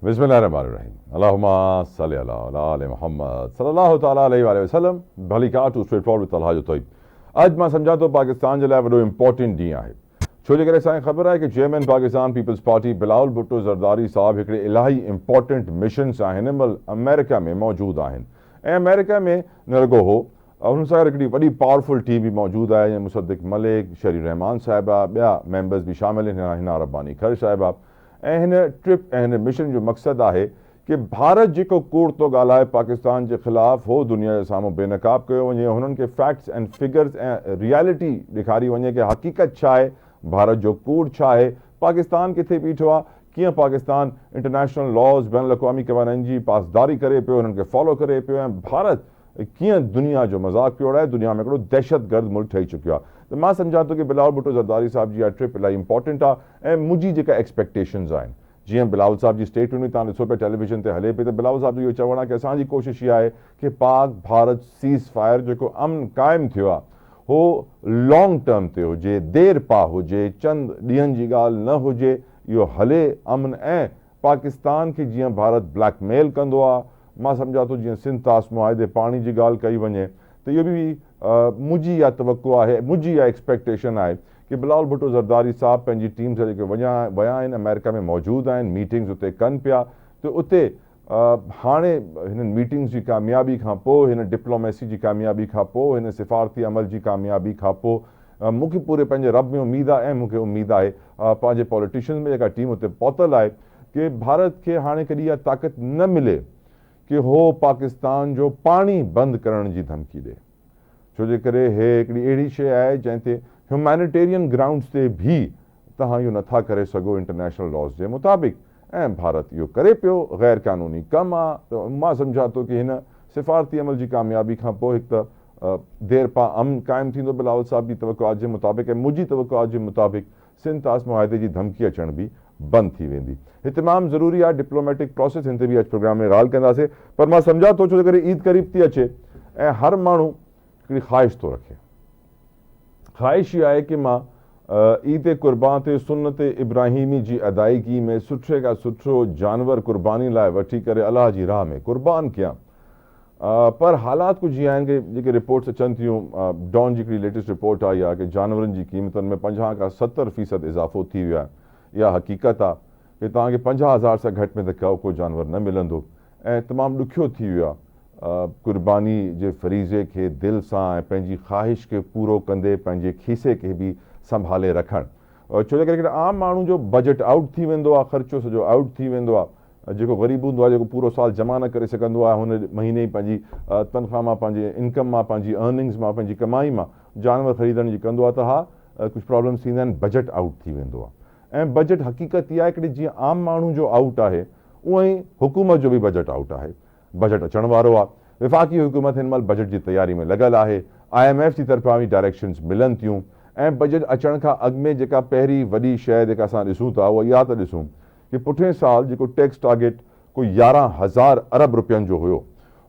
Bismillahirrahmanirrahim. Allahumma salli ala ali Muhammad sallallahu ta'ala alayhi wa sallam. भली का to straight forward Talha जो तोई अॼु मां सम्झां थो पाकिस्तान जे लाइ वॾो इम्पोर्टेंट ॾींहुं आहे, छो जे करे असांखे ख़बर आहे कि chairman Pakistan peoples party Bilawal Bhutto Zardari साहब हिकिड़े इलाही इम्पोर्टेंट मिशन सां हिन महिल अमेरिका में मौजूदु आहिनि ऐं अमेरिका में न रुॻो हो, हुन सां हिकिड़ी वॾी पावरफुल टीम बि मौजूदु आहे, मुसद्दिक़ मलिक, शरी रहमान साहिबा, ॿिया मेंबर्स बि शामिल आहिनि, हिना रब्बानी खर साहिबा। ऐं हिन ट्रिप ऐं हिन मिशन जो मक़सदु आहे कि भारत जेको कूड़ थो ॻाल्हाए पाकिस्तान जे ख़िलाफ़ु हो दुनिया जे साम्हूं बेनक़ाब कयो वञे, हुननि खे फैक्ट्स एंड फिगर्स ऐं रियलिटी ॾेखारी वञे कि हक़ीक़त छा आहे, भारत जो कूड़ छा आहे, पाकिस्तान किथे बीठो आहे, कीअं पाकिस्तान इंटरनेशनल लॉज़ बैन अल-अक़वामी क़वानीन जी पासदारी करे पियो, हुननि खे फॉलो करे पियो ऐं भारत कीअं दुनिया जो मज़ाक पियो उड़ाए, दुनिया में हिकिड़ो दहशतगर्द मुल्क ठही चुकियो आहे। त मां सम्झां थो कि बिलावल भुट्टो ज़रदारी साहिब जी इहा ट्रिप इलाही इंपॉर्टेंट आहे ऐं मुंहिंजी जेका एक्सपेक्टेशन्स आहिनि, जीअं बिलावल साहब जी स्टेटमेंट तव्हां ॾिसो पिया टेलीविजन ते हले पई, त बिलावल साहब जो इहो चवणु आहे कि असांजी कोशिशि इहा आहे कि पाक भारत सीज़ फायर जेको अमन क़ाइमु थियो आहे हो लॉन्ग टर्म ते हुजे, देर पा हुजे, चंद ॾींहंनि जी ॻाल्हि न हुजे, इहो हले अमन ऐं पाकिस्तान खे जीअं भारत ब्लैकमेल कंदो आहे। मां सम्झां थो जीअं सिंध तास मुआहिदे पाणी जी ॻाल्हि कई वञे त इहो बि मुंहिंजी इहा तवक़ो आहे, मुंहिंजी इहा एक्सपेक्टेशन आहे कि बिलावल भुट्टो ज़रदारी साहब पंहिंजी टीम सां जेके विया आहिनि, अमेरिका में मौजूदु आहिनि, मीटिंग्स उते कनि पिया, त उते हाणे हिननि मीटिंग्स जी कामयाबी खां पोइ, हिन डिप्लोमेसी जी कामयाबी खां पोइ, हिन सिफ़ारती अमल जी कामयाबी खां पोइ मूंखे पूरे पंहिंजे रब में उमेदु आहे ऐं मूंखे उमेदु आहे पंहिंजे पॉलिटिशियन में जेका टीम उते पहुतल आहे कि भारत खे हाणे कॾहिं इहा ताक़त न मिले कि हो पाकिस्तान जो पाणी बंदि करण जी धमकी ॾे, छो जे करे हे हिकिड़ी अहिड़ी शइ आहे जंहिं ते ह्यूमैनिटेरियन ग्राउंड्स ते भी तव्हां इहो नथा करे सघो इंटरनेशनल लॉज़ जे मुताबिक़, ऐं भारत इहो करे पियो, गैर क़ानूनी कमु आहे। त मां सम्झां थो कि हिन सिफ़ारती अमल जी कामयाबी खां पोइ हिकु त देर पा अमन क़ाइमु थींदो बिलावल साहब जी तवक़ुआत जे मुताबिक़, ऐं मुंहिंजी तवक़ुआत जे मुताबिक़ सिंध तास मुआहिदे जी धमकी अचण बि बंदि थी वेंदी। ही तमामु ज़रूरी आहे डिप्लोमेटिक प्रोसेस, हिन ते बि अॼु प्रोग्राम में ॻाल्हि कंदासीं। पर मां सम्झां थो छो जे करे ईद क़रीब थी अचे ऐं हर माण्हू हिकिड़ी ख़्वाहिश थो रखे, ख़्वाहिश इहा आहे कि मां ईद क़ुर्बान ते सुन्नत इब्राहिमी जी अदायगी में सुठे खां सुठो जानवर क़ुर्बानी लाइ वठी करे अलाह जी राह में क़ुर्बान कयां। पर हालात कुझु जीअं आहिनि कि जेके रिपोर्ट्स अचनि थियूं, डॉन जी हिकिड़ी लेटेस्ट रिपोर्ट आई आहे कि जानवरनि जी क़ीमतुनि में 50 खां 70% इज़ाफ़ो थी वियो आहे। इहा हक़ीक़त आहे कि तव्हांखे 50,000 सां घटि में त को जानवर न मिलंदो ऐं तमामु ॾुखियो थी वियो आहे क़ुर्बानी जे फरीज़े खे दिलि सां ऐं पंहिंजी ख़्वाहिश खे पूरो कंदे पंहिंजे खीसे खे बि संभाले रखणु, छो जे करे हिकिड़े आम माण्हू जो बजट आउट थी वेंदो आहे, ख़र्चो सॼो आउट थी वेंदो आहे। जेको ग़रीब हूंदो आहे, जेको पूरो साल जमा न करे सघंदो आहे, हुन महीने ई पंहिंजी तनख़्वाह मां, पंहिंजे इनकम मां, पंहिंजी अर्निंग्स मां, पंहिंजी कमाई मां जानवर ख़रीदण जी कंदो आहे, त हा कुझु प्रॉब्लम्स थींदा आहिनि, बजट आउट थी वेंदो आहे। ऐं बजट हक़ीक़त इहा आहे हिकिड़ी जीअं आम माण्हू जो आउट आहे, उअं ई हुकूमत जो बि बजट आउट आहे, बजट अचण वारो आहे। विफ़ाक़ी हुकूमत हिन महिल बजट जी तयारी में लॻल आहे, IMF जी तरफ़ां बि डायरेक्शन्स मिलनि थियूं ऐं बजट अचण खां अॻु में जेका पहिरीं वॾी शइ जेका असां ॾिसूं था उहा इहा त ॾिसूं कि पुठिएं साल जेको टैक्स टारगेट कोई 11,000 अरब रुपयनि जो हुयो,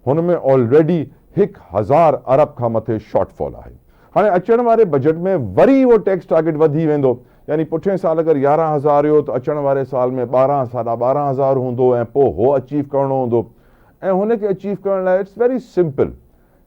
हुन में ऑलरेडी 1,000 अरब खां मथे शॉर्टफॉल आहे। हाणे अचण वारे बजट में वरी उहो टैक्स टारगेट वधी वेंदो, यानी पुठिएं साल अगरि 11,000 हुयो त अचण वारे साल में 12 साढा 12,000 हूंदो ऐं पोइ हो अचीव करणो हूंदो। ऐं हुनखे अचीव करण लाइ इट्स वेरी सिंपल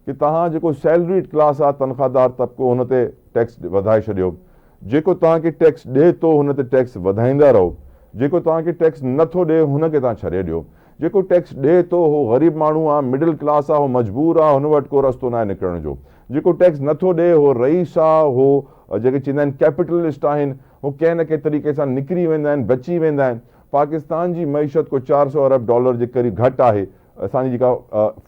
कि तव्हां जेको सैलरीड क्लास आहे, तनख़्वाहदार तबिको, हुन ते टैक्स वधाए छॾियो, जेको तव्हांखे टैक्स ॾिए थो हुन ते टैक्स वधाईंदा रहो, जेको तव्हांखे टैक्स नथो ॾिए हुनखे तव्हां छॾे ॾियो, जेको टैक्स ॾिए थो हो ग़रीब माण्हू आहे, मिडिल क्लास आहे, हो मजबूर आहे, हुन वटि को रस्तो न आहे निकिरण जो, जेको टैक्स नथो ॾिए हो रईस आहे, हो जेके चवंदा आहिनि कैपिटलिस्ट आहिनि, हो कंहिं न कंहिं तरीक़े सां निकिरी वेंदा आहिनि, बची वेंदा आहिनि। पाकिस्तान जी मईशत को 400 अरब डॉलर जे क़रीब घटि आहे, असांजी जेका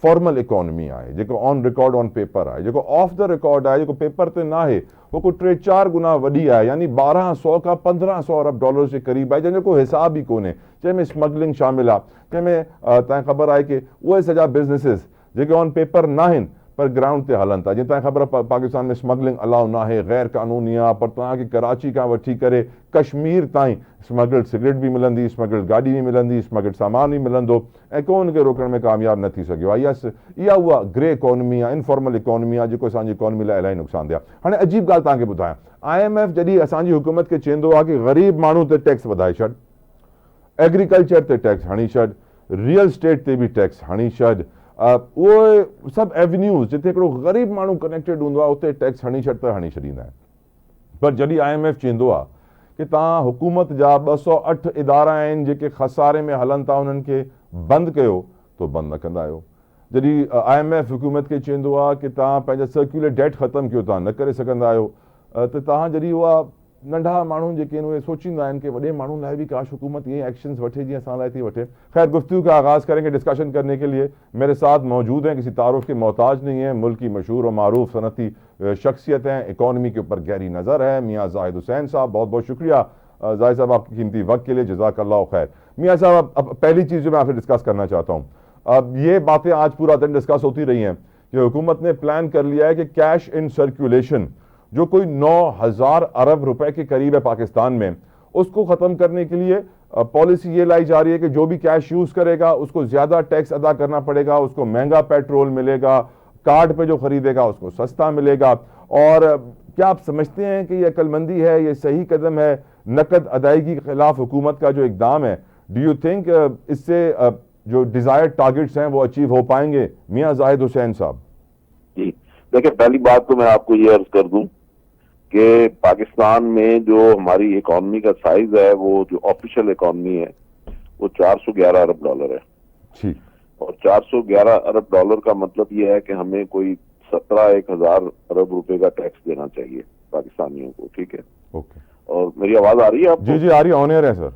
फॉर्मल इकोनॉमी आहे, जेको ऑन रिकॉर्ड ऑन पेपर आहे, जेको ऑफ द रिकॉर्ड आहे, जेको पेपर ते न आहे, उहो को 3-4 गुना वॾी आहे, यानी 1200 खां 1500 अरब डॉलर्स जे क़रीब आहे, जंहिंजो को हिसाब ई कोन्हे, जंहिंमें स्मगलिंग शामिल आहे, जंहिंमें तव्हांखे ख़बर आहे कि उहे सॼा बिज़नेसिस जेके ऑन पेपर न आहिनि पर ग्राउंड ते हलनि था। जीअं तव्हांखे ख़बर आहे पाकिस्तान में स्मगलिंग अलाउ न आहे, गैर क़ानूनी आहे, पर तव्हांखे कराची खां वठी करे कश्मीर ताईं स्मगल्ड सिगरेट बि मिलंदी, स्मगल्ड गाॾी बि मिलंदी, स्मगल्ड सामान बि मिलंदो ऐं को हुनखे रोकण में कामयाबु न थी सघियो आहे। इहा उहा ग्रे इकोनॉमी आहे, इनफॉर्मल इकोनॉमी आहे, जेको असांजी इकोनॉमी लाइ इलाही नुक़सानदेह आहे। हाणे अजीब ॻाल्हि तव्हांखे ॿुधायां, IMF जॾहिं असांजी हुकूमत खे चवंदो आहे कि ग़रीब माण्हू ते टैक्स वधाए छॾ ایگریکلچر تے ٹیکس ہنی شڈ, ریئل اسٹیٹ تے بھی ٹیکس ہنی شڈ, وہ سب ایونیوز جتے ہکڑو غریب مانو کنیکٹڈ ہوندا اتنے ٹیکس ہنی شڈ تے ہنی छॾींदा आहिनि. पर जॾहिं IMF चवंदो आहे कि तव्हां हुकूमत जा 208 इदारा आहिनि जेके खसारे में हलनि था उन्हनि खे बंदि कयो, तो बंदि न कंदा आहियो. जॾहिं IMF हुकूमत खे चवंदो आहे कि तव्हां पंहिंजा सर्कुलर डेट ख़तमु कयो, तव्हां न करे सघंदा आहियो, त तव्हां जॾहिं उहा नंढा माण्हू जेके आहिनि उहे सोचींदा आहिनि कि वॾे माण्हुनि लाइ भी काश हुकूमत ये एक्शंस वठे जीअं असां लाइ थी वठे. खैर, गुफ्तगू का आगाज़ करेंगे. डिस्कशन करने के लिए मेरे साथ मौजूद हैं, किसी तारुफ के मोहताज नहीं है, मुल्क की मशहूर और मारूफ सनती शख्सियत हैं, इकॉनमी के ऊपर गहरी नज़र है, मियाँ जाहिद हुसैन साहब. बहुत बहुत शुक्रिया जाहिद साहब आपकी कीमती वक्त के लिए, जज़ाकल्लाह खैर. मियाँ साहब, अब पहली चीज़ जो मैं आपसे डिस्कस करना चाहता हूँ, अब ये बातें आज पूरा दिन डिस्कस होती रही हैं कि हुकूमत ने प्लान कर लिया है कि कैश इन सर्कुलेशन जो कोई 9,000 अरब रुपए के करीब है पाकिस्तान में, उसको ख़त्म करने के लिए पॉलिसी ये लाई जा रही है कि जो भी कैश यूज़ करेगा उसको ज़्यादा टैक्स अदा करना पड़ेगा, उसको महंगा पेट्रोल मिलेगा, कार्ड पे जो खरीदेगा उसको सस्ता मिलेगा. और क्या आप समझते हैं कि ये अक्लमंदी है, ये सही कदम है, नकद अदायगी के खिलाफ हुकूमत का जो इकदाम है, डू यू थिंक इससे जो डिज़ायर्ड टारगेट्स हैं वो अचीव हो पाएंगे? मियाँ जाहिद हुसैन साहब. जी देखिए, पहली बात तो मैं आपको ये अर्ज कर दूं कि पाकिस्तान में जो हमारी इकॉनमी का साइज है, वो जो ऑफिशियल इकॉनमी है वो 411 अरब डॉलर है. ठीक. और 411 अरब डॉलर का मतलब ये है कि हमें कोई 17,000 अरब रुपए का टैक्स देना चाहिए पाकिस्तानियों को. ठीक है. ओके. और मेरी आवाज आ रही है आपको? जी जी आ रही है, ऑन एयर है सर.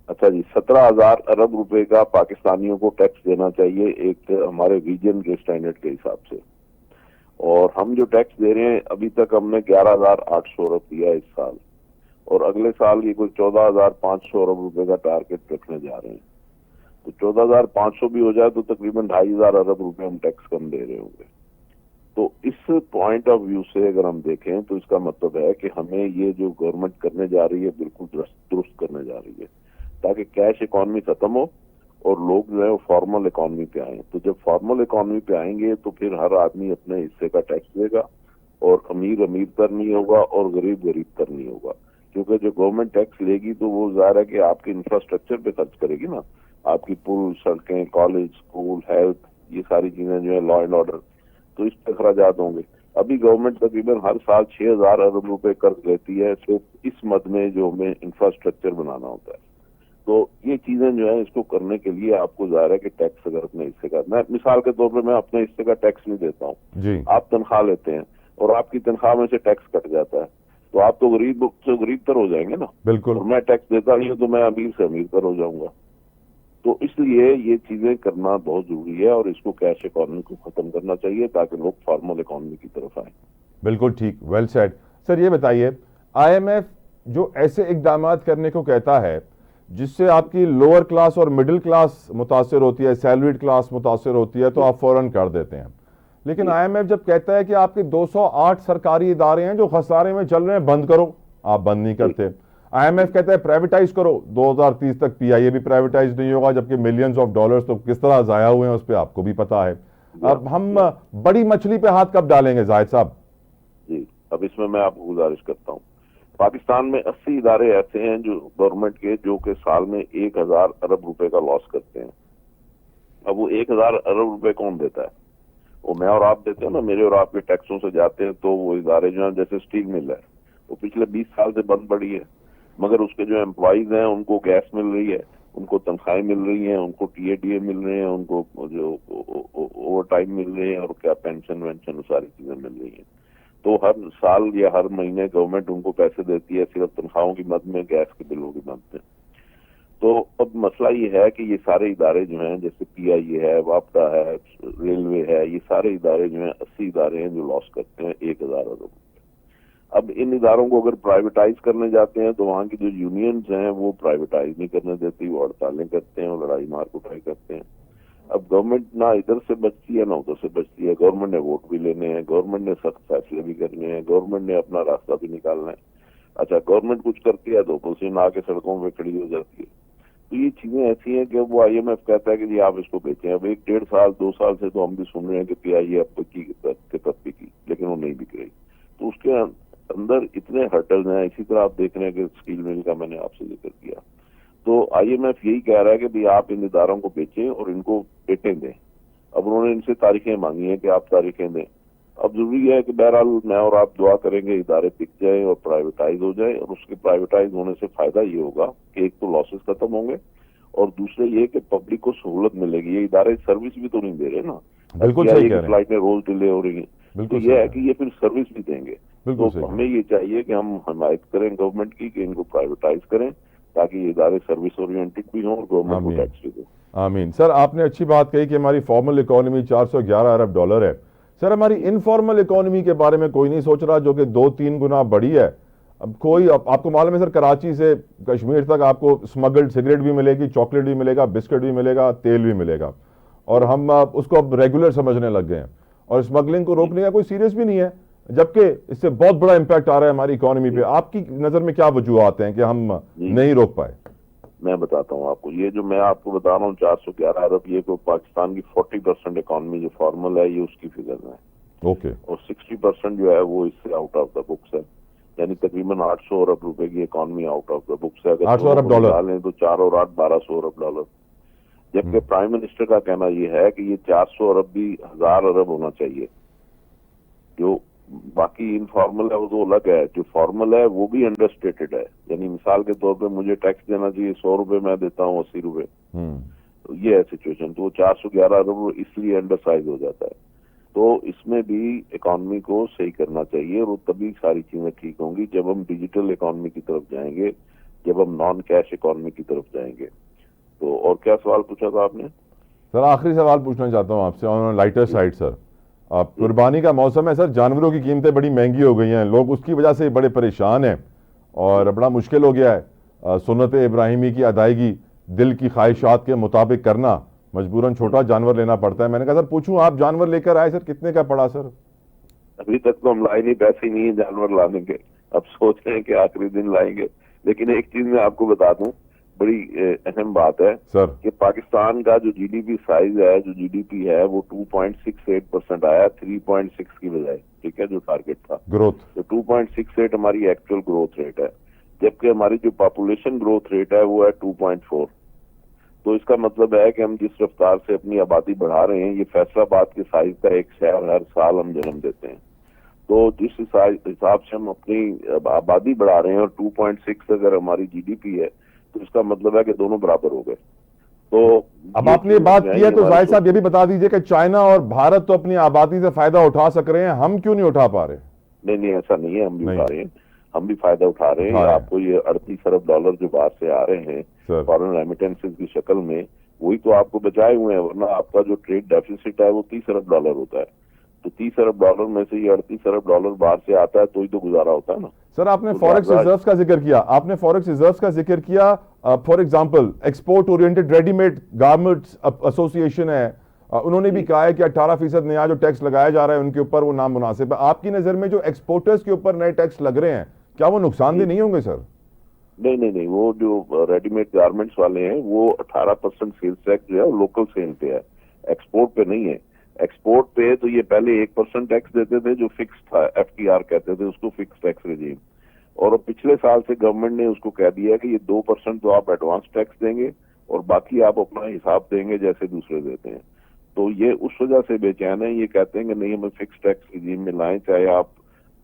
अच्छा जी, 17,000 अरब रुपए का पाकिस्तानियों को टैक्स देना चाहिए एक हमारे रीजन के स्टैंडर्ड के हिसाब से. और हम जो टैक्स दे रहे हैं, अभी तक हमने 11,800 अरब दिया है इस साल, और अगले साल ये कोई 14,500 अरब रुपए का टारगेट रखने जा रहे हैं. तो 14,500 भी हो जाए तो तकरीबन 2,500 अरब रुपए हम टैक्स कम दे रहे होंगे. तो इस पॉइंट ऑफ व्यू से अगर हम देखें तो इसका मतलब है कि हमें ये जो गवर्नमेंट करने जा रही है बिल्कुल दुरुस्त करने जा रही है, ताकि कैश इकॉनमी खत्म हो और लोग जो है वो फॉर्मल इकॉनमी पे आए. तो जब फॉर्मल इकॉनमी पे आएंगे तो फिर हर आदमी अपने हिस्से का टैक्स देगा, और अमीर अमीर तर नहीं होगा और गरीब गरीब तर नहीं होगा. क्योंकि जो गवर्नमेंट टैक्स लेगी तो वो ज़ाहिर है कि आपके इंफ्रास्ट्रक्चर पे खर्च करेगी ना, आपकी पुल, सड़कें, कॉलेज, स्कूल, हेल्थ, ये सारी चीजें जो है, लॉ एंड ऑर्डर, तो इस पे खर्चात होंगे. अभी गवर्नमेंट तकरीबन हर साल 6,000 अरब रुपए कर्ज लेती है सिर्फ इस मद में जो हमें इंफ्रास्ट्रक्चर बनाना होता है. तो ये चीजें जो है, इसको करने के लिए आपको ज़ाहिर है कि टैक्स अगर अपने हिस्से का, मैं मिसाल के तौर पे मैं अपने हिस्से का टैक्स नहीं देता हूँ. आप तनख्वाह लेते हैं और आपकी तनख्वाह में से टैक्स कट जाता है, तो आप तो गरीब से गरीब तर हो जाएंगे ना. बिल्कुल. और मैं टैक्स देता नहीं हूँ तो मैं अमीर से अमीर तर हो जाऊंगा. तो इसलिए ये चीजें करना बहुत जरूरी है, और इसको कैश इकॉनमी को खत्म करना चाहिए ताकि लोग फॉर्मल इकॉनमी की तरफ आए. बिल्कुल ठीक, वेल सेड. सर ये बताइए, IMF जो ऐसे इकदाम करने को कहता है जिससे आपकी लोअर क्लास और मिडिल क्लास मुतासर होती है, सैलरीड क्लास मुतासर होती है, तो आप फौरन कर देते हैं. लेकिन IMF जब कहता है कि आपके 208 सरकारी इदारे हैं जो खसारे में चल रहे हैं, बंद करो, आप बंद नहीं करते. IMF कहता है प्राइवेटाइज करो, 2030 तक PIA भी प्राइवेटाइज नहीं होगा, जबकि मिलियंस ऑफ डॉलर्स तो किस तरह जाया हुए हैं उस पर आपको भी पता है. अब हम बड़ी मछली पे हाथ कब डालेंगे जाहिद साहब? जी, अब इसमें मैं आपको गुजारिश करता हूँ. पाकिस्तान में 80 इदारे ऐसे हैं जो गवर्नमेंट के, जो कि साल में 1,000 अरब रुपए का लॉस करते हैं. अब वो 1,000 अरब रुपए कौन देता है? वो मैं और आप देते हैं ना, मेरे और आपके टैक्सों से जाते हैं. तो वो इदारे जो है, जैसे स्टील मिल है, वो पिछले 20 साल से बंद पड़ी है, मगर उसके जो एम्प्लॉइज हैं उनको गैस मिल रही है, उनको तनख्वाहें मिल रही हैं, उनको TADA मिल रहे हैं, उनको जो ओवर टाइम मिल रहे हैं, और क्या पेंशन वेंशन सारी चीजें मिल रही हैं. तो हर साल या हर महीने गवर्नमेंट उनको पैसे देती है सिर्फ तनख्वाहों की मद में, गैस के बिलों की मद में. तो अब मसला ये है कि ये सारे इदारे जो हैं, जैसे PIA है, वापडा है, रेलवे है, ये सारे इदारे जो हैं, 80 इदारे हैं जो लॉस करते हैं 1,000 अरब. अब इन इदारों को अगर प्राइवेटाइज करने जाते हैं तो वहाँ की जो यूनियंस हैं वो प्राइवेटाइज नहीं करने देती, वो हड़तालें करते हैं और लड़ाई मार कुटाई करते हैं. अब गवर्नमेंट ना इधर से बचती है ना उधर से बचती है. गवर्नमेंट ने वोट भी लेने हैं, गवर्नमेंट ने सख्त फैसले भी करने हैं, गवर्नमेंट ने अपना रास्ता भी निकालना है. अच्छा, गवर्नमेंट कुछ करती है तो अपोजिशन आके सड़कों पे खड़ी हो जाती है. तो ये चीजें ऐसी हैं कि वो IMF कहता है कि जी आप इसको बेचें. अब 1-1.5 साल 2 साल से तो हम भी सुन रहे हैं कि PIA अब तक की, लेकिन वो नहीं बिक रही. तो उसके अंदर इतने हर्टल्स हैं. इसी तरह आप देख रहे हैं कि स्टील मिल का मैंने आपसे जिक्र किया, तो IMF यही कह रहा है कि भाई आप इन इदारों को बेचें और इनको डेटें दें। अब उन्होंने इनसे तारीखें मांगी हैं कि आप तारीखें दें। अब जरूरी है कि बहरहाल मैं और आप दुआ करेंगे इदारे बिक जाए और प्राइवेटाइज हो जाए, और उसके प्राइवेटाइज होने से फायदा ये होगा कि एक तो लॉसेस खत्म होंगे और दूसरे ये कि पब्लिक को सहूलत मिलेगी। ये इदारे सर्विस भी तो नहीं दे रहे ना, बिल्कुल सही कह रहे हैं, फ्लाइटें रोज डिले हो रही हैं, तो बिल्कुल ये है कि ये फिर सर्विस भी देंगे। बिल्कुल तो सही हमें ये चाहिए कि हम हिमायत करें गवर्नमेंट की कि इनको प्राइवेटाइज करें ताकि ये इदारे सर्विस ओरिएंटेड भी हों और गवर्नमेंट को आमीन। टैक्स भी दे। आमीन। सर आपने अच्छी बात कही कि हमारी फॉर्मल इकोनॉमी 411 अरब डॉलर है। सर हमारी इनफॉर्मल इकोनॉमी के बारे में कोई नहीं सोच रहा, जो कि 2-3 गुना बड़ी है। अब कोई आपको मालूम है सर, कराची से कश्मीर तक आपको स्मगल्ड सिगरेट भी मिलेगी, चॉकलेट भी मिलेगा, बिस्किट भी मिलेगा, तेल भी मिलेगा, और हम उसको अब रेगुलर समझने लग गए हैं, और स्मगलिंग को रोकने का कोई सीरियस भी नहीं है, जबकि इससे बहुत बड़ा इम्पैक्ट आ रहा है हमारी इकोनॉमी पे। आपकी नज़र में क्या वजूहात हैं कि हम नहीं रोक पाए? मैं बताता हूँ आपको, ये जो मैं आपको बता रहा हूँ 411 अरब, ये को पाकिस्तान की 40% इकोनॉमी जो फॉर्मल है ये उसकी फिगर है। ओके। और 60% जो है वो इससे आउट ऑफ द बुक्स है, यानी तकरीबन 800 अरब रुपए की economy out of the books है। अगर 800 अरब डॉलर डालें तो 4 और 8 1200 अरब डॉलर। जबकि प्राइम मिनिस्टर का कहना ये है कि ये 400 अरब भी 1000 अरब होना चाहिए। जो बाकी इनफॉर्मल है वो तो अलग है, जो फॉर्मल है वो भी अंडरस्टेटेड है। यानी मिसाल के तौर पे मुझे टैक्स देना चाहिए 100 रुपए, मैं देता हूँ 80 रुपए, तो ये है सिचुएशन। तो 411 अरब इसलिए अंडरसाइज हो जाता है। तो इसमें भी इकोनॉमी को सही करना चाहिए, और तभी सारी चीजें ठीक होंगी जब हम डिजिटल इकोनॉमी की तरफ जाएंगे, जब हम नॉन कैश इकोनॉमी की तरफ जाएंगे। तो और क्या सवाल पूछा था आपने? सर आखिरी सवाल पूछना चाहता हूँ आपसे ऑन लाइटर साइड। सर कुर्बानी का मौसम है सर, जानवरों की कीमतें बड़ी महंगी हो गई हैं, लोग उसकी वजह से बड़े परेशान हैं और बड़ा मुश्किल हो गया है सुन्नत इब्राहिमी की अदायगी, दिल की ख्वाहिशात के मुताबिक करना, मजबूरन छोटा जानवर लेना पड़ता है। मैंने कहा सर पूछूं, आप जानवर लेकर आए सर, कितने का पड़ा सर? अभी तक तो हम लाए नहीं, पैसे नहीं है जानवर लाने के, अब सोच रहे हैं कि आखिरी दिन लाएंगे। लेकिन एक चीज मैं आपको बता दूं, बड़ी अहम बात है सर कि पाकिस्तान का जो GDP साइज है, जो GDP है वो 2.68% आया 3.6 की बजाय, ठीक है, जो टारगेट था ग्रोथ। तो 2.68 हमारी एक्चुअल ग्रोथ रेट है, जबकि हमारी जो पॉपुलेशन ग्रोथ रेट है वो है 2.4। तो इसका मतलब है कि हम जिस रफ्तार से अपनी आबादी बढ़ा रहे हैं, ये फैसलाबाद के साइज का एक शहर हर साल हम जन्म देते हैं। तो जिस हिसाब से हम अपनी आबादी बढ़ा रहे हैं और 2.6 अगर हमारी GDP है, तो इसका मतलब है कि दोनों बराबर हो गए। तो अब आपने ये बात की है तो जाहिर साहब ये भी बता दीजिए कि चाइना और भारत तो अपनी आबादी से फायदा उठा सक रहे हैं, हम क्यों नहीं उठा पा रहे? नहीं, ऐसा नहीं है, हम भी उठा रहे हैं, हम भी फायदा उठा रहे हैं। आपको ये 38 अरब डॉलर जो बाहर से आ रहे हैं फॉरेन रेमिटेंसेस की शक्ल में, वही तो आपको बचाए हुए हैं, वरना आपका जो ट्रेड डेफिसिट है वो 30 अरब डॉलर होता है। तो 30 अरब डॉलर में से ये 38 अरब डॉलर बाहर से आता है, तो ही तो गुजारा होता है ना। सर आपने फॉरेक्स रिजर्व्स का जिक्र किया, आपने फॉरेक्स रिजर्व्स का जिक्र किया। For example export oriented readymade garments association है, उन्होंने भी कहा है कि 18% नया जो टैक्स लगाया जा रहा है उनके ऊपर वो नामुनासिब है। आपकी नजर में जो एक्सपोर्टर्स के ऊपर नए टैक्स लग रहे हैं, क्या वो नुकसानदेह नहीं होंगे सर? नहीं, वो जो रेडीमेड गारमेंट्स वाले हैं वो 18% सेल्स टैक्स जो है वो लोकल सेल पे है, एक्सपोर्ट पे नहीं है। एक्सपोर्ट पे तो ये पहले 1% टैक्स देते थे जो फिक्स था, FTR कहते थे उसको, फिक्स टैक्स रेजीम, और पिछले साल से गवर्नमेंट ने उसको कह दिया कि ये 2% तो आप एडवांस टैक्स देंगे और बाकी आप अपना हिसाब देंगे जैसे दूसरे देते हैं। तो ये उस वजह से बेचैन है, ये कहते हैं कि नहीं हमें फिक्स टैक्स रेजीम में लाएं, चाहे आप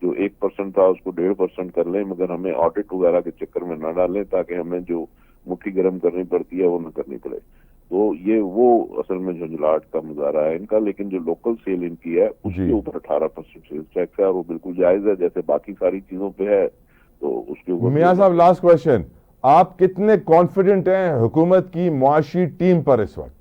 जो 1% था उसको 1.5% कर लें, मगर हमें ऑडिट वगैरह के चक्कर में न डालें, ताकि हमें जो मुट्ठी गर्म करनी पड़ती है वो न करनी पड़े। तो ये वो असल में झंझलाहट का मुजाहरा है इनका। लेकिन जो लोकल सेल इनकी है उसके ऊपर 18% सेल्स टैक्स है, और वो बिल्कुल जायज है, जैसे बाकी सारी चीजों पे है। तो उसके ऊपर मियां साहब लास्ट क्वेश्चन, आप कितने कॉन्फिडेंट हैं हुकूमत की मुआशी टीम पर इस वक्त?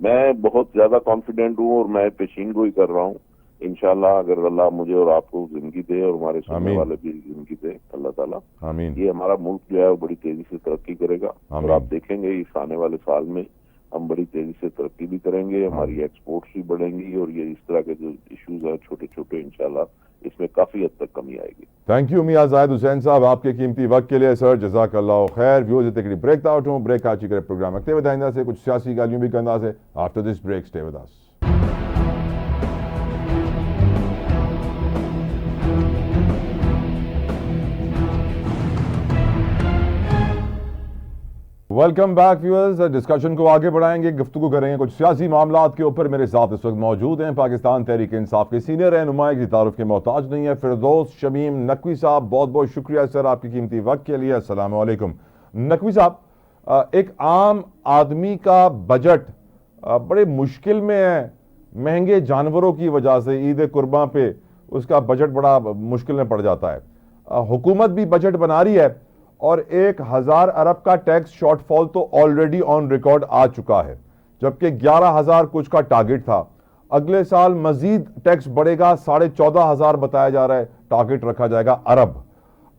मैं बहुत ज्यादा कॉन्फिडेंट हूँ और मैं पेशीन गोई कर रहा हूँ। इंशाल्लाह अगर अल्लाह मुझे और आपको जिंदगी दे और हमारे सुनने वाले भी जिंदगी दे अल्लाह ताला, आमीन, ये हमारा मुल्क जो है वो बड़ी तेजी से तरक्की करेगा। और आप देखेंगे इस आने वाले साल में हम बड़ी तेजी से तरक्की भी करेंगे, हमारी एक्सपोर्ट्स भी बढ़ेंगी, और ये इस तरह के जो इश्यूज हैं छोटे छोटे, इंशाल्लाह इसमें काफी हद तक कमी आएगी। थैंक यू मियां जाहिद हुसैन साहब आपके कीमती वक्त के लिए सर, जज़ाकल्लाह खैर। व्यूअर्स इतने ब्रेक आउट हूँ, ब्रेक आची करे प्रोग्राम रखते हुए दाइंदा से कुछ सियासी गालियों भी करना से। After this break stay with us. Welcome back viewers. Discussion کو آگے بڑھائیں گے, گفتگو کریں گے کچھ سیاسی معاملات کے اوپر. میرے ساتھ اس وقت موجود ہیں پاکستان تحریک انصاف کے سینئر رہنما, کسی تعارف کے محتاج نہیں ہے, فردوس شمیم نقوی صاحب. بہت بہت شکریہ سر آپ کی قیمتی وقت کے لیے. السلام علیکم نقوی صاحب. ایک عام آدمی کا بجٹ بڑے مشکل میں ہے, مہنگے جانوروں کی وجہ سے. عید قرباں پہ اس کا بجٹ بڑا مشکل میں پڑ جاتا ہے. حکومت بھی بجٹ بنا رہی ہے اور 1000 ارب کا ٹیکس شارٹ فال تو آلریڈی آن ریکارڈ آ چکا ہے, جبکہ 11000 کچھ کا ٹارگٹ تھا. اگلے سال مزید ٹیکس بڑھے گا, 14500 بتایا جا رہا ہے, ٹارگٹ رکھا جائے گا ارب.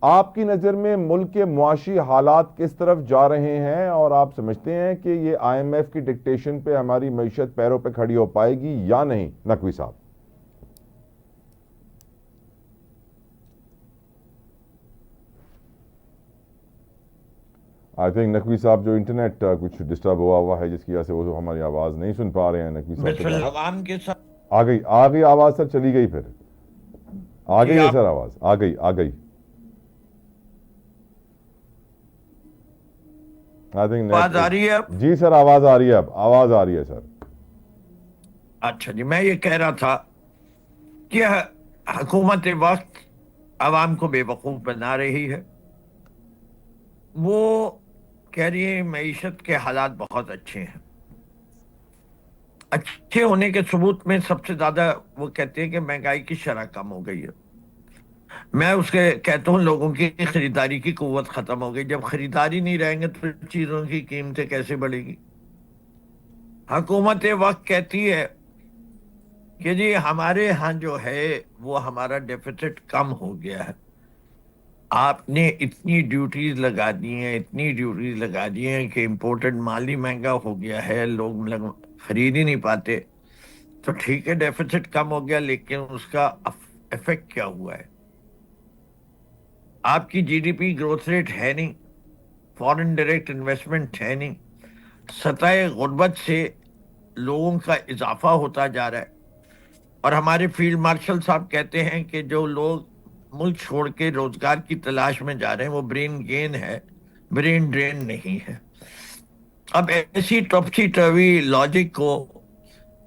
آپ کی نظر میں ملک کے معاشی حالات کس طرف جا رہے ہیں, اور آپ سمجھتے ہیں کہ یہ آئی ایم ایف کی ڈکٹیشن پہ ہماری معیشت پیروں پہ کھڑی ہو پائے گی یا نہیں نقوی صاحب؟ آئی تھنک نقوی صاحب جو انٹرنیٹ کچھ ڈسٹرب ہوا ہے جس کی وجہ سے وہ ہماری آواز نہیں سن پا رہے ہیں. نقوی صاحب عوام کے ساتھ آ گئی آواز سر, چلی گئی, پھر آ گئی ہے سر آواز, آ گئی. آواز آ رہی ہے اب؟ جی سر آواز آ رہی ہے, اب آواز آ رہی ہے سر. اچھا جی, میں یہ کہہ رہا تھا کہ حکومت وقت عوام کو بے وقوف بنا رہی ہے. وہ کہہ رہی ہے معیشت کے حالات بہت اچھے ہیں. اچھے ہونے کے ثبوت میں سب سے زیادہ وہ کہتے ہیں کہ مہنگائی کی شرح کم ہو گئی ہے. میں اس کے کہتا ہوں لوگوں کی خریداری کی قوت ختم ہو گئی. جب خریداری نہیں رہیں گے تو چیزوں کی قیمتیں کیسے بڑھے گی؟ حکومت وقت کہتی ہے کہ جی ہمارے ہاں جو ہے وہ ہمارا ڈیفیسٹ کم ہو گیا ہے. آپ نے اتنی ڈیوٹیز لگا دی ہیں کہ امپورٹڈ مال ہی مہنگا ہو گیا ہے, لوگ خرید ہی نہیں پاتے. تو ٹھیک ہے ڈیفیسٹ کم ہو گیا, لیکن اس کا افیکٹ کیا ہوا ہے؟ آپ کی G D P growth rate ہے نہیں, فورن ڈائریکٹ انویسٹمنٹ ہے نہیں, سطح غربت سے لوگوں کا اضافہ ہوتا جا رہا ہے. اور ہمارے فیلڈ مارشل صاحب کہتے ہیں کہ جو لوگ ملک چھوڑ کے روزگار کی تلاش میں جا رہے ہیں وہ برین گین ہے, برین ڈرین نہیں ہے. اب ایسی ٹپسی ٹوی لاجک کو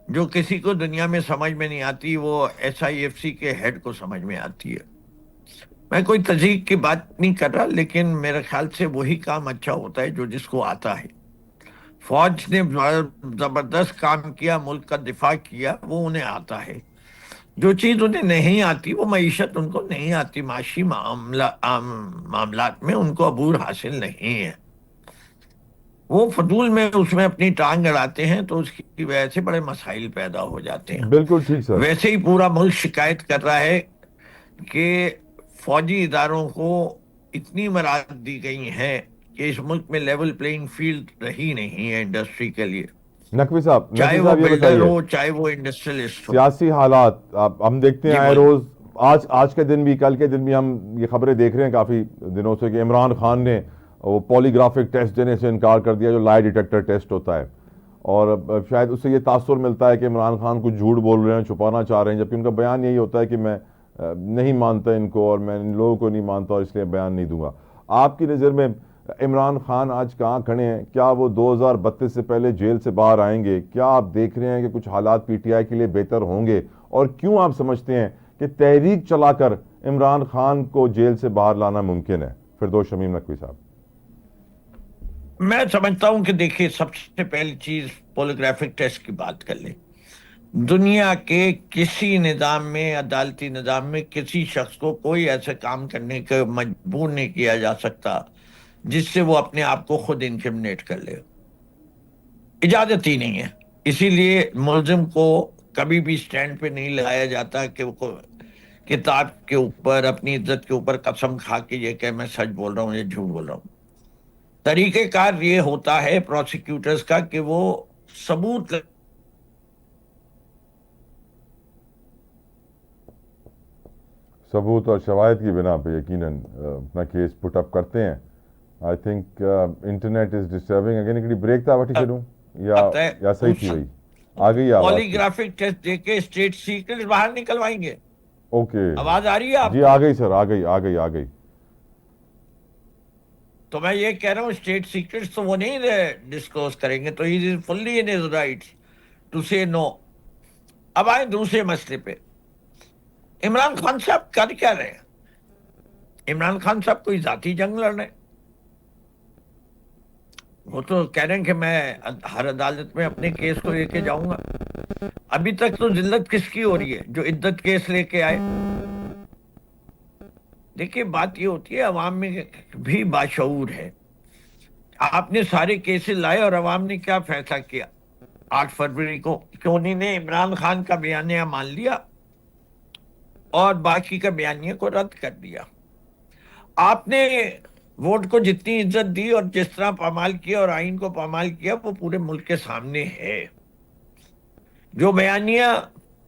جو کسی کو دنیا میں سمجھ میں نہیں آتی, وہ ایس آئی ایف سی کے ہیڈ کو سمجھ میں آتی ہے. میں کوئی تذیق کی بات نہیں کر رہا, لیکن میرے خیال سے وہی کام اچھا ہوتا ہے جو جس کو آتا ہے. فوج نے زبردست کام کیا, ملک کا دفاع کیا, وہ انہیں آتا ہے. جو چیز انہیں نہیں آتی, وہ معیشت ان کو نہیں آتی, معاشی معاملات میں ان کو عبور حاصل نہیں ہے, وہ فضول میں اس میں اپنی ٹانگ اڑاتے ہیں, تو اس کی وجہ سے بڑے مسائل پیدا ہو جاتے ہیں. بالکل ٹھیک سر. ویسے ہی پورا ملک شکایت کر رہا ہے کہ فوجی اداروں کو اتنی مراحت دی گئی ہیں کہ اس ملک میں لیول پلینگ فیلڈ رہی نہیں ہے انڈسٹری کے لیے, نقوی صاحب چاہے وہ یہ بلڈر بتائیے ہو چاہے وہ انڈسٹریلسٹ ہو. سیاسی حالات ہم دیکھتے ہیں جی آئے بولیے. روز, آج کے دن بھی, کل کے دن بھی ہم یہ خبریں دیکھ رہے ہیں کافی دنوں سے کہ عمران خان نے وہ پولیگرافک ٹیسٹ دینے سے انکار کر دیا جو لائی ڈیٹیکٹر ٹیسٹ ہوتا ہے, اور شاید اس سے یہ تاثر ملتا ہے کہ عمران خان کچھ جھوٹ بول رہے ہیں, چھپانا چاہ رہے ہیں, جبکہ ان کا بیان یہی ہوتا ہے کہ میں نہیں مانتا ان کو اور میں ان لوگوں کو نہیں مانتا اور اس لیے بیان نہیں دوں گا. آپ کی نظر میں عمران خان آج کہاں کھڑے ہیں؟ کیا وہ 2032 سے پہلے جیل سے باہر آئیں گے؟ کیا آپ دیکھ رہے ہیں کہ کچھ حالات پی ٹی آئی کے لیے بہتر ہوں گے؟ اور کیوں آپ سمجھتے ہیں کہ تحریک چلا کر عمران خان کو جیل سے باہر لانا ممکن ہے؟ فردوس شمیم نقوی صاحب. میں سمجھتا ہوں کہ دیکھیے سب سے پہلی چیز پولیگرافک ٹیسٹ کی بات کر لیں. دنیا کے کسی نظام میں, عدالتی نظام میں, کسی شخص کو کوئی ایسے کام کرنے کا مجبور نہیں کیا جا سکتا جس سے وہ اپنے آپ کو خود انکرمنیٹ کر لے, اجازت ہی نہیں ہے. اسی لیے ملزم کو کبھی بھی سٹینڈ پہ نہیں لایا جاتا کہ وہ کتاب کے اوپر, اپنی عزت کے اوپر قسم کھا کے یہ کہ میں سچ بول رہا ہوں یا جھوٹ بول رہا ہوں. طریقہ کار یہ ہوتا ہے پروسیکیوٹرز کا کہ وہ ثبوت اور شواہد کی بنا پہ یقیناً اپنا کیس پٹ اپ کرتے ہیں. I think internet is disturbing. Again ایک بریک تھا وٹی چلوں یا صحیح تھی وہی آ گئی آواز؟ پولیگرافک ٹیسٹ دے کے اسٹیٹ سیکرٹ باہر نکلوائیں گے. اوکے آواز آ رہی ہے آپ جی کو؟ آ گئی سر, آ گئی. تو میں یہ کہہ رہا ہوں اسٹیٹ سیکرٹس تو وہ نہیں ڈسکلوز کریں گے, تو ہی از فلی ان ہز رائٹس ٹو سے نو. اب آئیں دوسرے مسئلے پہ. عمران خان صاحب کر کیا رہے ہیں؟ عمران خان صاحب کوئی ذاتی جنگ لڑ رہے ہیں؟ وہ تو کہہ رہے ہیں کہ میں ہر عدالت میں اپنے کیس کو لے کے جاؤں گا. ابھی تک تو ذلت کس کی ہو رہی ہے؟ جو عدت کیس لے کے آئے. دیکھیے بات یہ ہوتی ہے, عوام میں بھی باشعور ہے. آپ نے سارے کیسز لائے اور عوام نے کیا فیصلہ کیا 8 فروری کو, کہ انہوں نے عمران خان کا بیانیہ مان لیا اور باقی کا بیانیہ کو رد کر دیا. آپ نے ووٹ کو جتنی عزت دی اور جس طرح پامال کیا اور آئین کو پامال کیا وہ پورے ملک کے سامنے ہے. جو بیانیہ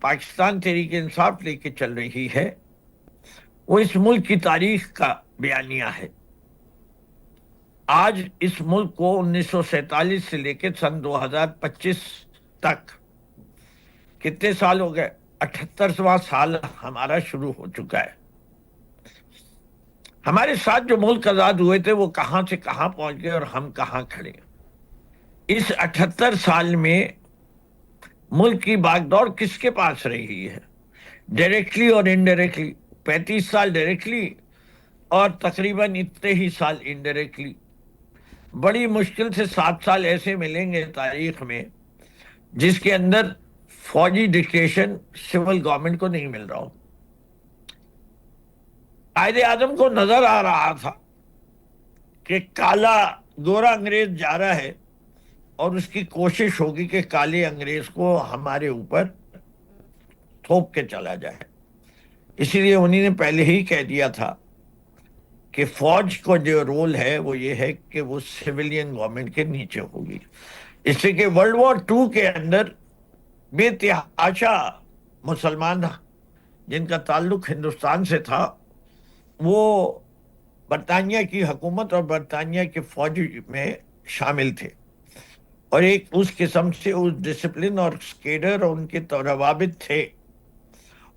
پاکستان تحریک انصاف لے کے چل رہی ہے وہ اس ملک کی تاریخ کا بیانیہ ہے. آج اس ملک کو 1947 سے لے کے سن 2025 تک کتنے سال ہو گئے؟ 78واں سال ہمارا شروع ہو چکا ہے. ہمارے ساتھ جو ملک آزاد ہوئے تھے وہ کہاں سے کہاں پہنچ گئے اور ہم کہاں کھڑے ہیں. اس 78 سال میں ملک کی باغ دوڑ کس کے پاس رہی ہے؟ ڈائریکٹلی اور انڈائریکٹلی. 35 سال ڈائریکٹلی اور تقریباً اتنے ہی سال انڈائریکٹلی. بڑی مشکل سے 7 سال ایسے ملیں گے تاریخ میں جس کے اندر فوجی ڈکٹیشن سول گورنمنٹ کو نہیں مل رہا ہو. قائد اعظم کو نظر آ رہا تھا کہ کالا گورا انگریز جا رہا ہے اور اس کی کوشش ہوگی کہ کالے انگریز کو ہمارے اوپر تھوپ کے چلا جائے. اسی لیے انہوں نے پہلے ہی کہہ دیا تھا کہ فوج کو جو رول ہے وہ یہ ہے کہ وہ سویلین گورنمنٹ کے نیچے ہوگی. اس لیے کہ ورلڈ وار 2 کے اندر بے تحاشا مسلمان جن کا تعلق ہندوستان سے تھا وہ برطانیہ کی حکومت اور برطانیہ کے فوج میں شامل تھے, اور ایک اس قسم سے اس ڈسپلن اور کیڈر اور ان کے روابط تھے.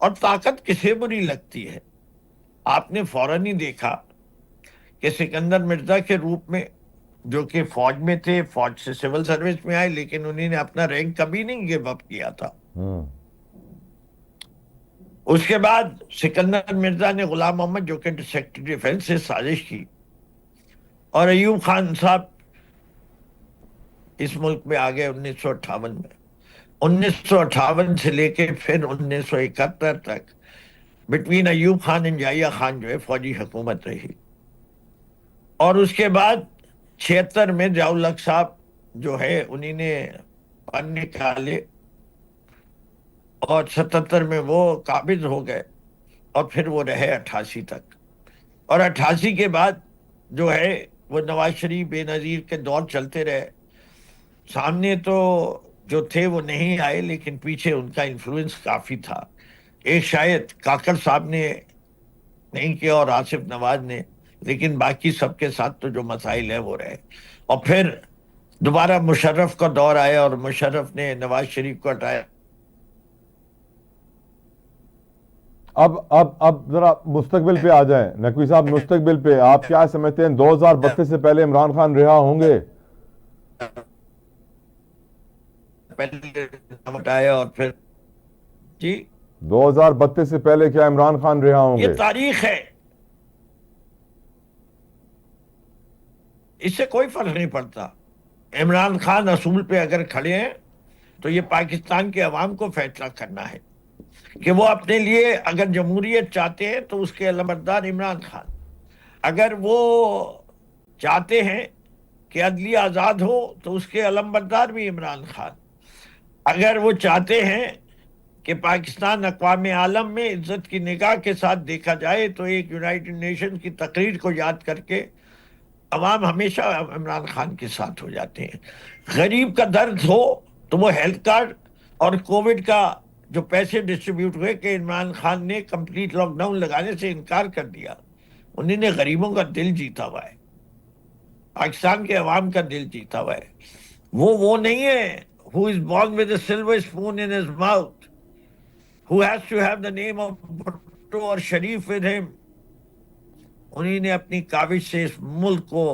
اور طاقت کسے بری لگتی ہے؟ آپ نے فوراً ہی دیکھا کہ سکندر مرزا کے روپ میں جو کہ فوج میں تھے, فوج سے سول سروس میں آئے, لیکن انہوں نے اپنا رینک کبھی نہیں گیو اپ کیا تھا. اس کے بعد سکندر مرزا نے غلام محمد جو کہ سیکرٹری ڈیفنس سے سازش کی, اور ایوب خان صاحب اس ملک میں آ گئے 1958 میں. 1958 سے لے کے پھر 1971 تک بٹوین ایوب خان اور یحییٰ خان جو ہے فوجی حکومت رہی. اور اس کے بعد 76 میں ضیاء الحق صاحب جو ہے انہی نے پن نکالے, اور 77 میں وہ قابض ہو گئے, اور پھر وہ رہے 88 تک. اور 88 کے بعد جو ہے وہ نواز شریف بے نظیر کے دور چلتے رہے. سامنے تو جو تھے وہ نہیں آئے, لیکن پیچھے ان کا انفلوئنس کافی تھا. ایک شاید کاکڑ صاحب نے نہیں کیا اور آصف نواز نے, لیکن باقی سب کے ساتھ تو جو مسائل ہیں وہ رہے. اور پھر دوبارہ مشرف کا دور آیا اور مشرف نے نواز شریف کو ہٹایا. اب ذرا مستقبل پہ آ جائیں نقوی صاحب. مستقبل پہ آپ کیا سمجھتے ہیں 2032 سے پہلے عمران خان رہا ہوں گے؟ پہلے ہٹایا اور پھر جی 2032 سے پہلے کیا عمران خان رہا ہوں گے؟ یہ تاریخ ہے, اس سے کوئی فرق نہیں پڑتا. عمران خان اصول پہ اگر کھڑے ہیں تو یہ پاکستان کے عوام کو فیصلہ کرنا ہے کہ وہ اپنے لیے اگر جمہوریت چاہتے ہیں تو اس کے علمبردار عمران خان, اگر وہ چاہتے ہیں کہ عدلیہ آزاد ہو تو اس کے علمبردار بھی عمران خان, اگر وہ چاہتے ہیں کہ پاکستان اقوام عالم میں عزت کی نگاہ کے ساتھ دیکھا جائے تو ایک یونائٹڈ نیشن کی تقریر کو یاد کر کے عوام ہمیشہ عمران خان کے ساتھ ہو جاتے ہیں. غریب کا درد ہو تو وہ ہیلتھ کارڈ اور کووڈ کا جو پیسے ڈسٹریبیوٹ ہوئے کہ عمران خان نے کمپلیٹ لاک ڈاؤن لگانے سے انکار کر دیا. انہوں نے غریبوں کا دل جیتا ہوا ہے, پاکستان کے عوام کا دل جیتا ہوا ہے. وہ نہیں ہے who is born with a silver spoon in his mouth, who has to have the name of Bhutto اور شریف with him. انہوں نے اپنی کاوش سے اس ملک کو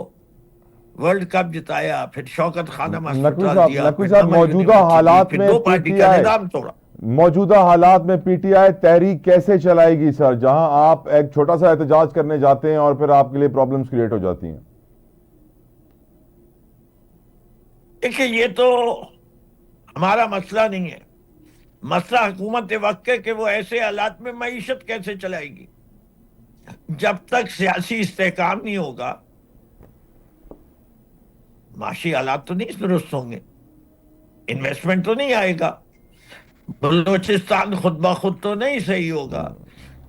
ورلڈ کپ جتایا، پھر شوکت خانم نقوی ہسپتال صاحب دیا، نقوی پھر صاحب نمل موجودہ یونیورسٹی دی، حالات پھر میں دو پی پارٹی ٹی کا آئی نظام توڑا. موجودہ حالات میں پی ٹی آئی تحریک کیسے چلائے گی سر، جہاں آپ ایک چھوٹا سا احتجاج کرنے جاتے ہیں اور پھر آپ کے لیے پرابلمز کریٹ ہو جاتی ہیں؟ دیکھیں یہ تو ہمارا مسئلہ نہیں ہے، مسئلہ حکومت وقت ہے کہ وہ ایسے حالات میں معیشت کیسے چلائے گی. جب تک سیاسی استحکام نہیں ہوگا معاشی حالات تو نہیں درست ہوں گے، انویسٹمنٹ تو نہیں آئے گا، بلوچستان خود بخود تو نہیں صحیح ہوگا،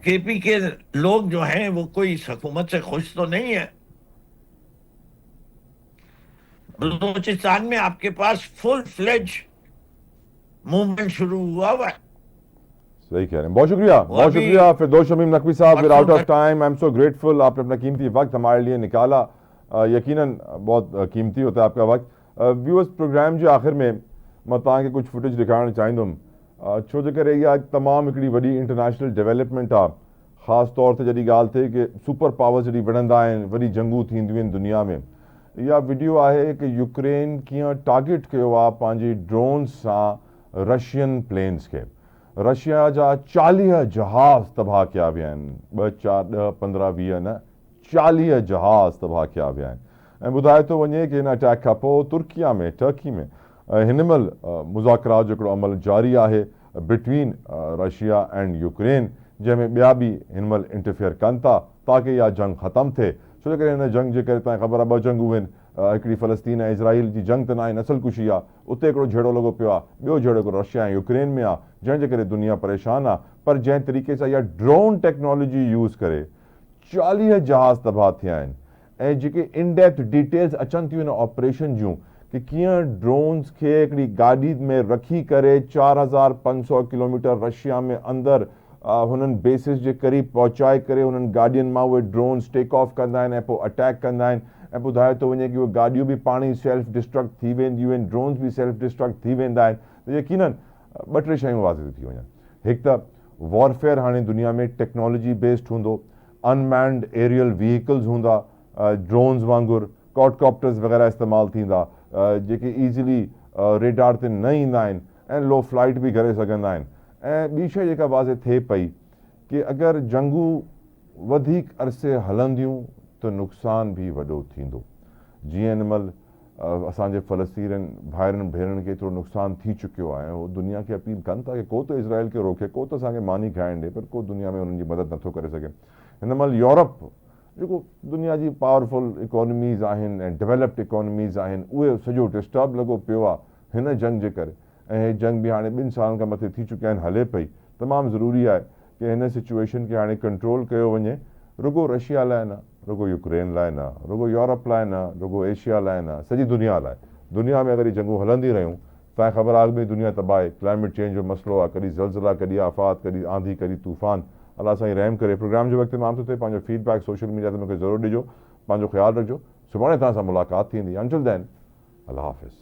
کے پی کے لوگ جو ہیں وہ کوئی اس حکومت سے خوش تو نہیں ہے. بلوچستان میں آپ کے پاس فل فلیج موومنٹ شروع ہوا ہے. صحیح کہہ رہے ہیں. بہت شکریہ، وہ بہت ابھی شکریہ فردوس شمیم نقوی صاحب. ویئر پرسوں آؤٹ آف تک time. I am so grateful, آپ نے اپنا قیمتی وقت ہمارے لیے نکالا. یقیناً بہت قیمتی ہوتا ہے آپ کا وقت. ویورز پروگرام جو آخر میں متاں کے کچھ فوٹیج دکھانا چاہیے چھو جو کرے گی آج تمام ایک وڈی انٹرنیشنل ڈیولپمنٹ آ خاص طور سے جڑی گال تھے کہ سپر پاور جڑی بڑھندا ہیں وڈی جنگوں تھیندیوں دنیا میں. یا ویڈیو ہے کہ یوکرین کیاں ٹارگٹ کیو آ پانچی ڈرون ساں رشین پلینز کے. رشیا جا 40 جہاز تباہ کیا ویا آहिनि. 2 4 10 15 20 न 40 जहाज़ तबाह कया विया आहिनि. ऐं ॿुधाए थो वञे कि हिन अटैक खां पोइ तुर्किया में टर्की में हिन महिल मुज़ाकरात जो हिकिड़ो अमल जारी आहे बिटवीन रशिया एंड यूक्रेन, जंहिंमें ॿिया बि हिन महिल इंटरफेयर कनि था ताकि इहा जंग ख़तमु थिए. छो जे करे हिन जंग जे करे तव्हांखे ख़बर आहे 2 जंगूं आहिनि. हिकिड़ी फ़लस्तीन ऐं इज़राइल जी जंग त न आहे, नसल कुशी आहे. उते हिकिड़ो झेड़ो लॻो पियो आहे, ॿियो झेड़ो हिकिड़ो रशिया ऐं यूक्रेन में आहे, जंहिंजे करे दुनिया परेशान आहे. पर जंहिं तरीक़े सां इहा ड्रोन टेक्नोलॉजी यूज़ करे 40 जहाज़ तबाह थिया आहिनि ऐं जेके इन डेप्थ डिटेल्स अचनि थियूं हिन ऑपरेशन जूं कि कीअं ड्रोन्स खे हिकिड़ी गाॾी में रखी करे 4500 किलोमीटर रशिया में अंदरि हुननि बेसिस जे क़रीब पहुचाए करे हुननि गाॾियुनि मां उहे ड्रोन्स टेक ऑफ कंदा आहिनि ऐं पोइ अटैक कंदा आहिनि. ऐं ॿुधाए थो वञे कि उहे गाॾियूं बि पाण ई सेल्फ डिस्ट्रक्ट थी वेंदियूं आहिनि, ड्रोन्स बि सेल्फ डिस्ट्रक्ट थी वेंदा आहिनि. त यकीनन 2-3 शयूं वाज़िह थी वञनि. हिकु त वॉरफेयर हाणे दुनिया में टेक्नोलॉजी बेस्ड हूंदो, अनमैन्ड एरियल व्हीकल्स हूंदा, ड्रोन्स वांगुरु क्वाडकॉप्टर्स वग़ैरह इस्तेमालु थींदा जेके ईज़िली रेडार ते न ईंदा आहिनि ऐं लो फ्लाइट बि करे सघंदा आहिनि. ऐं ॿी शइ जेका वाज़िह थिए पई कि अगरि जंगूं वधीक अरसे हलंदियूं त नुक़सान बि वॾो थींदो. जीअं हिन महिल असांजे फ़लस्तीन भाइरनि भेनरुनि खे एतिरो नुक़सानु थी चुकियो आहे. उहो दुनिया खे अपील कनि था कि को त इज़राइल खे रोके, को त असांखे मानी खाइण ॾिए, पर को दुनिया में उन्हनि जी मदद नथो करे सघे. हिन महिल यूरोप जेको दुनिया जी पावरफुल इकोनॉमीज़ आहिनि ऐं डेवलप्ड इकोनॉमीज़ आहिनि, उहे सॼो डिस्टर्ब लॻो पियो आहे हिन जंग जे करे. ऐं हे जंग बि हाणे 2 सालनि खां मथे थी चुकिया आहिनि, हले पई. तमामु ज़रूरी आहे कि हिन सिचुएशन खे हाणे कंट्रोल कयो वञे, रुगो रशिया लाइ न, रुगो यूक्रेन लाइ न, रुगो यूरोप लाइ न, रुगो एशिया लाइ न, सॼी दुनिया लाइ. दुनिया में अगरि जंगूं हलंदी रहियूं तव्हांखे ख़बर आहे अॻु में दुनिया तबाह आहे. क्लाइमेट चेंज जो मसइलो आहे, कॾहिं ज़लज़ला, कॾहिं आफ़ात, कॾहिं आंधी, कॾहिं तूफ़ान. अलाह साईं रहम करे. प्रोग्राम जो वक़्तु तमामु थो थिए. पंहिंजो फीडबैक सोशल मीडिया ते मूंखे ज़रूरु ॾिजो. पंहिंजो ख़्यालु रखिजो. सुभाणे तव्हां सां मुलाक़ात थींदी. अंटिल देन, अल्लाह हाफ़िज़.